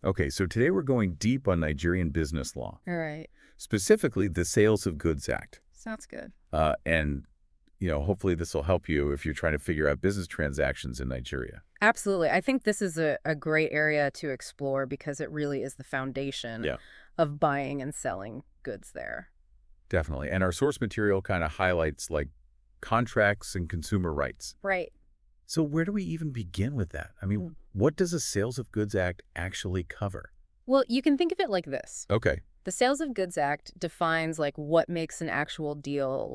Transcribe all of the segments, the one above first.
Okay, so today we're going deep on Nigerian business law, All right. specifically the Sales of Goods Act. Sounds good. And hopefully this will help you if you're trying to figure out business transactions in Nigeria. Absolutely. I think this is a great area to explore because it really is the foundation Yeah. of buying and selling goods there. Definitely. And our source material kind of highlights like contracts and consumer rights. Right. So where do we even begin with that? I mean, what does the Sales of Goods Act actually cover? Well, you can think of it like this. Okay. The Sales of Goods Act defines like what makes an actual deal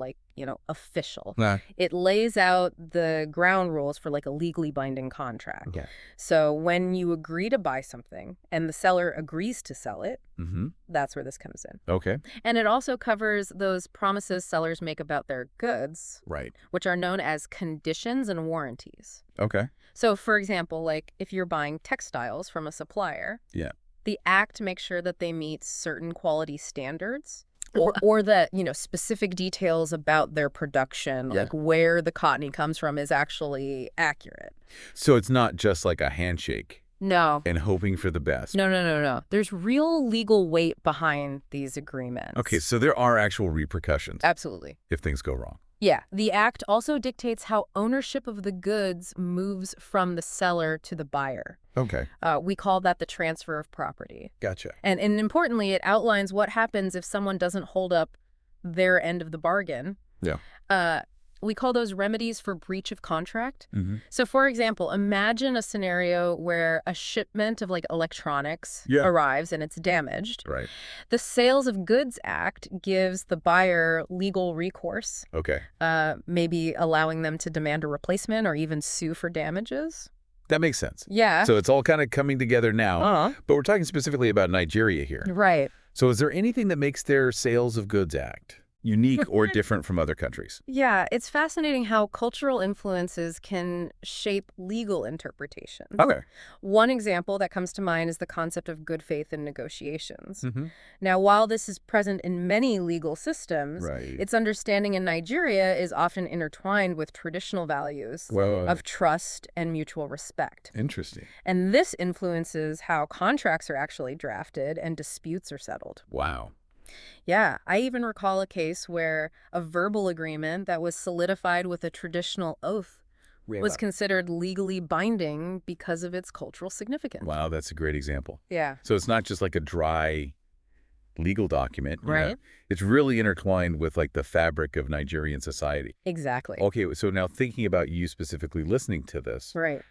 official. Nah. It lays out the ground rules for like a legally binding contract. Okay. So when you agree to buy something and the seller agrees to sell it, Mm-hmm. that's where this comes in. Okay. And it also covers those promises sellers make about their goods, Right. which are known as conditions and warranties. Okay. So, for example, like if you're buying textiles from a supplier, Yeah. the act makes sure that they meet certain quality standards or that, specific details about their production, Yeah. like where the cotton comes from is actually accurate. So it's not just like a handshake No. and hoping for the best. No. There's real legal weight behind these agreements. Okay, so there are actual repercussions Absolutely. if things go wrong. Yeah. The act also dictates how ownership of the goods moves from the seller to the buyer. Okay. We call that the transfer of property. Gotcha. And importantly, it outlines what happens if someone doesn't hold up their end of the bargain. Yeah. We call those remedies for breach of contract. Mm-hmm. So, for example, imagine a scenario where a shipment of like electronics Yeah. arrives and it's damaged. Right. The Sales of Goods Act gives the buyer legal recourse, Okay. maybe allowing them to demand a replacement or even sue for damages. That makes sense. Yeah. So it's all kind of coming together now, but we're talking specifically about Nigeria here. Right. So is there anything that makes their Sales of Goods Act unique or different from other countries? Yeah, it's fascinating how cultural influences can shape legal interpretations. Okay. One example that comes to mind is the concept of good faith in negotiations. Mm-hmm. Now, while this is present in many legal systems, Right. its understanding in Nigeria is often intertwined with traditional values Well, of trust and mutual respect. interesting. And this influences how contracts are actually drafted and disputes are settled. Wow. Yeah, I even recall a case where a verbal agreement that was solidified with a traditional oath was considered legally binding because of its cultural significance. Wow, that's a great example. Yeah. So it's not just like a dry legal document. Right. It's really intertwined with like the fabric of Nigerian society. Exactly. Okay, so now thinking about you specifically listening to this, Right.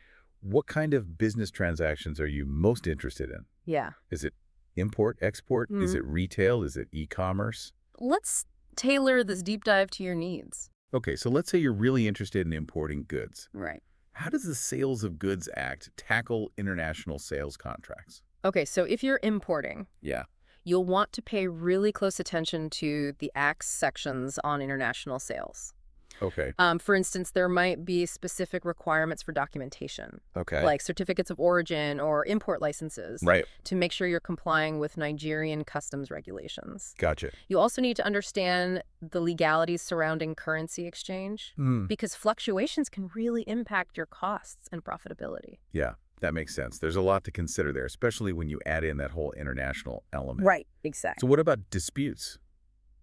what kind of business transactions are you most interested in? Yeah. Is it import, export? Is it retail? Is it e-commerce? Let's tailor this deep dive to your needs. Okay, so let's say you're really interested in importing goods. Right. How does the Sales of Goods Act tackle international sales contracts? Okay, so if you're importing, Yeah. you'll want to pay really close attention to the Act's sections on international sales. Okay. For instance, there might be specific requirements for documentation, Okay. like certificates of origin or import licenses, Right. to make sure you're complying with Nigerian customs regulations. Gotcha. You also need to understand the legalities surrounding currency exchange, because fluctuations can really impact your costs and profitability. Yeah, that makes sense. There's a lot to consider there, especially when you add in that whole international element. Right, exactly. So what about disputes?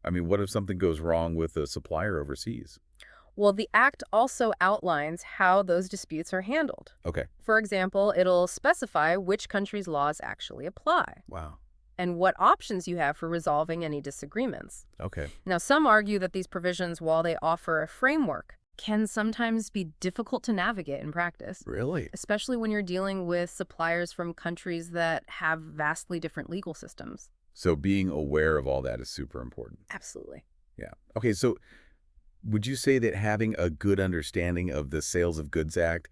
I mean, what if something goes wrong with a supplier overseas? Well, the Act also outlines how those disputes are handled. Okay. For example, it'll specify which country's laws actually apply Wow. and what options you have for resolving any disagreements. Okay. Now, some argue that these provisions, while they offer a framework, can sometimes be difficult to navigate in practice, Really? especially when you're dealing with suppliers from countries that have vastly different legal systems. So being aware of all that is super important. Absolutely. Yeah. Okay, so would you say that having a good understanding of the Sales of Goods Act,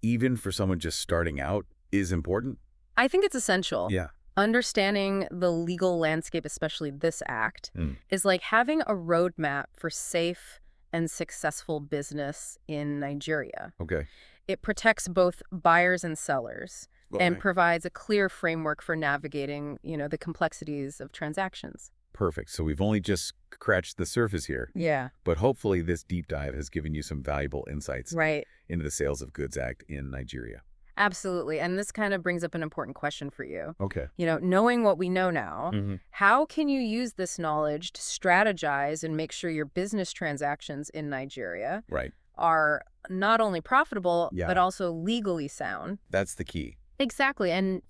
even for someone just starting out, is important? I think it's essential. Yeah. Understanding the legal landscape, especially this act, is like having a roadmap for safe and successful business in Nigeria. Okay. It protects both buyers and sellers and Right. provides a clear framework for navigating, the complexities of transactions. Perfect. So we've only just scratched the surface here, Yeah. but hopefully this deep dive has given you some valuable insights Right. into the Sales of Goods Act in Nigeria. Absolutely. And this kind of brings up an important question for you. Okay. Knowing what we know now, Hmm. how can you use this knowledge to strategize and make sure your business transactions in Nigeria Right. are not only profitable, but Yeah, also legally sound? that's the key. Exactly. And,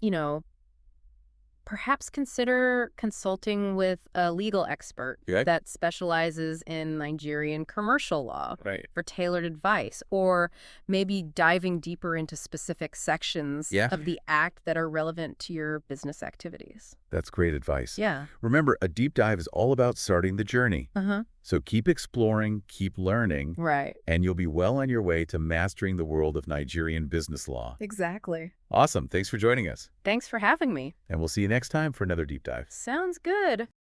perhaps consider consulting with a legal expert Okay. that specializes in Nigerian commercial law Right. for tailored advice, or maybe diving deeper into specific sections Yeah. of the act that are relevant to your business activities. That's great advice. Yeah. Remember, a deep dive is all about starting the journey. Uh-huh. So keep exploring, keep learning, Right. and you'll be well on your way to mastering the world of Nigerian business law. Exactly. Awesome. Thanks for joining us. Thanks for having me. And we'll see you next time for another deep dive. Sounds good.